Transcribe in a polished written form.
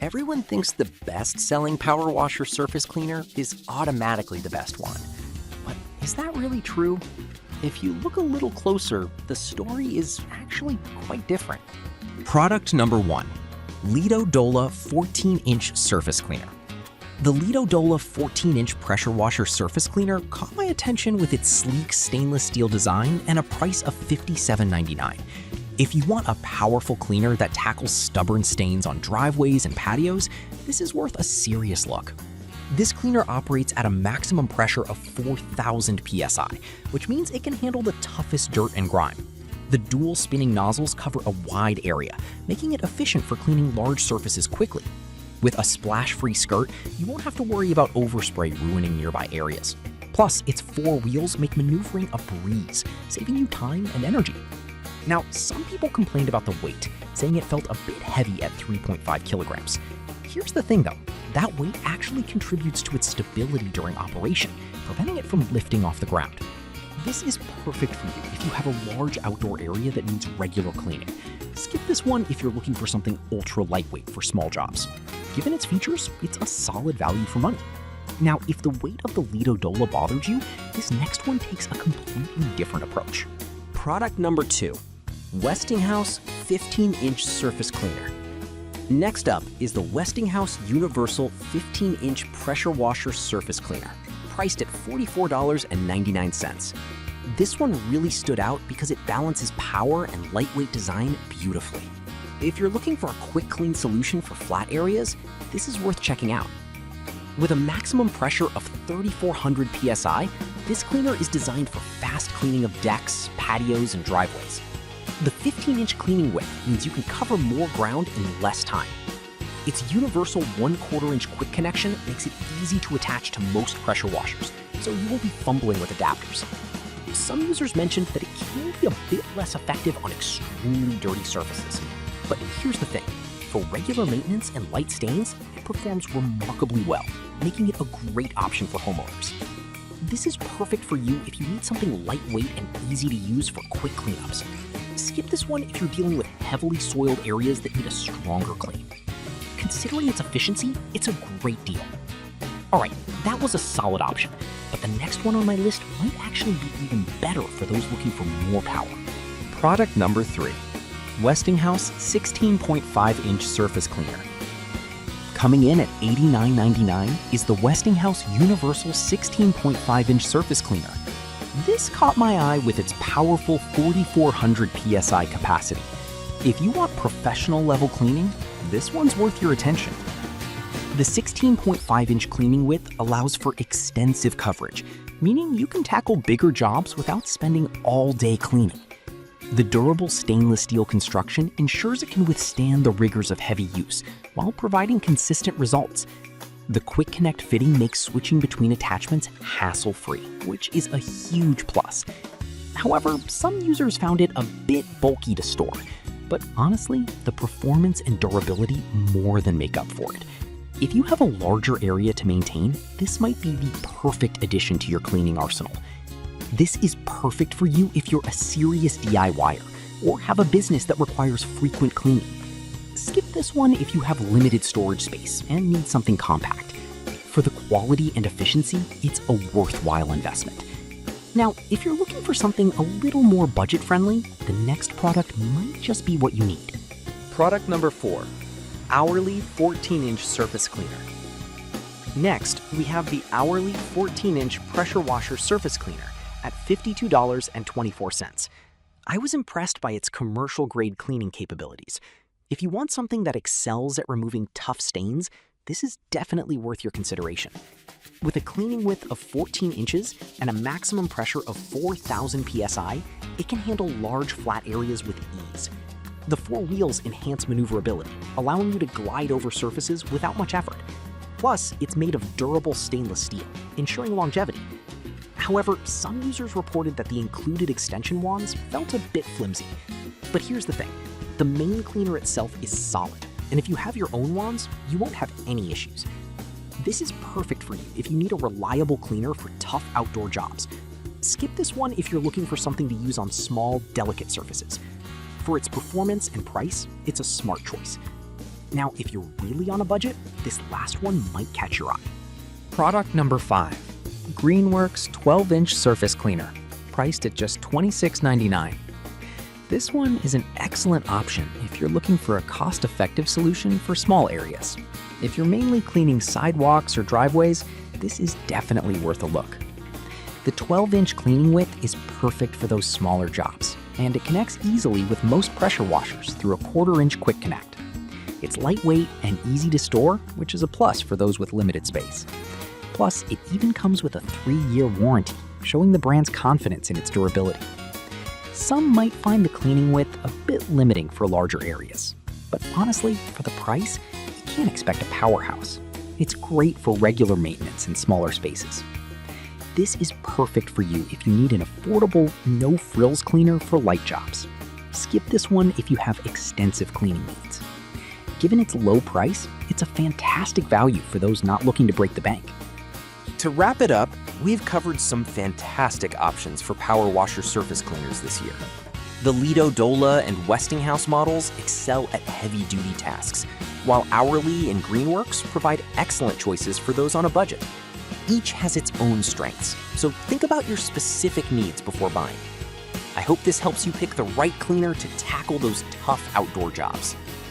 Everyone thinks the best-selling power washer surface cleaner is automatically the best one. But is that really true? If you look a little closer, the story is actually quite different. Product number 1, Lido-Dola 14-inch surface cleaner. The Lido-Dola 14-inch pressure washer surface cleaner caught my attention with its sleek stainless steel design and a price of $57.99. If you want a powerful cleaner that tackles stubborn stains on driveways and patios, this is worth a serious look. This cleaner operates at a maximum pressure of 4,000 psi, which means it can handle the toughest dirt and grime. The dual spinning nozzles cover a wide area, making it efficient for cleaning large surfaces quickly. With a splash-free skirt, you won't have to worry about overspray ruining nearby areas. Plus, its 4 wheels make maneuvering a breeze, saving you time and energy. Now, some people complained about the weight, saying it felt a bit heavy at 3.5 kilograms. Here's the thing though, that weight actually contributes to its stability during operation, preventing it from lifting off the ground. This is perfect for you if you have a large outdoor area that needs regular cleaning. Skip this one if you're looking for something ultra lightweight for small jobs. Given its features, it's a solid value for money. Now, if the weight of the Lido-Dola bothered you, this next one takes a completely different approach. Product number 2, Westinghouse 15-inch surface cleaner. Next up is the Westinghouse Universal 15-inch pressure washer surface cleaner, priced at $44.99. This one really stood out because it balances power and lightweight design beautifully. If you're looking for a quick clean solution for flat areas, this is worth checking out. With a maximum pressure of 3,400 psi, this cleaner is designed for fast cleaning of decks, patios, and driveways. The 15-inch cleaning width means you can cover more ground in less time. Its universal 1/4 inch quick connection makes it easy to attach to most pressure washers, so you won't be fumbling with adapters. Some users mentioned that it can be a bit less effective on extremely dirty surfaces. But here's the thing, for regular maintenance and light stains, it performs remarkably well, making it a great option for homeowners. This is perfect for you if you need something lightweight and easy to use for quick cleanups. Skip this one if you're dealing with heavily soiled areas that need a stronger clean. Considering its efficiency, it's a great deal. Alright, that was a solid option, but the next one on my list might actually be even better for those looking for more power. Product number 3, Westinghouse 16.5-inch surface cleaner. Coming in at $89.99 is the Westinghouse Universal 16.5-inch surface cleaner. This caught my eye with its powerful 4,400 psi capacity. If you want professional level cleaning, this one's worth your attention. The 16.5-inch cleaning width allows for extensive coverage, meaning you can tackle bigger jobs without spending all day cleaning. The durable stainless steel construction ensures it can withstand the rigors of heavy use while providing consistent results. The quick connect fitting makes switching between attachments hassle-free, which is a huge plus. However, some users found it a bit bulky to store, but honestly, the performance and durability more than make up for it. If you have a larger area to maintain, this might be the perfect addition to your cleaning arsenal. This is perfect for you if you're a serious DIYer or have a business that requires frequent cleaning. Skip this one if you have limited storage space and need something compact. For the quality and efficiency, it's a worthwhile investment. Now, if you're looking for something a little more budget-friendly, the next product might just be what you need. Product number 4, Hourly 14-inch surface cleaner. Next, we have the Hourly 14-inch pressure washer surface cleaner at $52.24. I was impressed by its commercial-grade cleaning capabilities. If you want something that excels at removing tough stains, this is definitely worth your consideration. With a cleaning width of 14 inches and a maximum pressure of 4,000 psi, it can handle large flat areas with ease. The 4 wheels enhance maneuverability, allowing you to glide over surfaces without much effort. Plus, it's made of durable stainless steel, ensuring longevity. However, some users reported that the included extension wands felt a bit flimsy. But here's the thing, the main cleaner itself is solid, and if you have your own wands, you won't have any issues. This is perfect for you if you need a reliable cleaner for tough outdoor jobs. Skip this one if you're looking for something to use on small, delicate surfaces. For its performance and price, it's a smart choice. Now, if you're really on a budget, this last one might catch your eye. Product number 5. Greenworks 12-inch surface cleaner, priced at just $26.99. This one is an excellent option if you're looking for a cost-effective solution for small areas. If you're mainly cleaning sidewalks or driveways, this is definitely worth a look. The 12-inch cleaning width is perfect for those smaller jobs, and it connects easily with most pressure washers through a 1/4-inch quick connect. It's lightweight and easy to store, which is a plus for those with limited space. Plus, it even comes with a 3-year warranty, showing the brand's confidence in its durability. Some might find the cleaning width a bit limiting for larger areas, but honestly, for the price, you can't expect a powerhouse. It's great for regular maintenance in smaller spaces. This is perfect for you if you need an affordable, no-frills cleaner for light jobs. Skip this one if you have extensive cleaning needs. Given its low price, it's a fantastic value for those not looking to break the bank. To wrap it up, we've covered some fantastic options for power washer surface cleaners this year. The Lido Dola and Westinghouse models excel at heavy-duty tasks, while Hourly and Greenworks provide excellent choices for those on a budget. Each has its own strengths, so think about your specific needs before buying. I hope this helps you pick the right cleaner to tackle those tough outdoor jobs.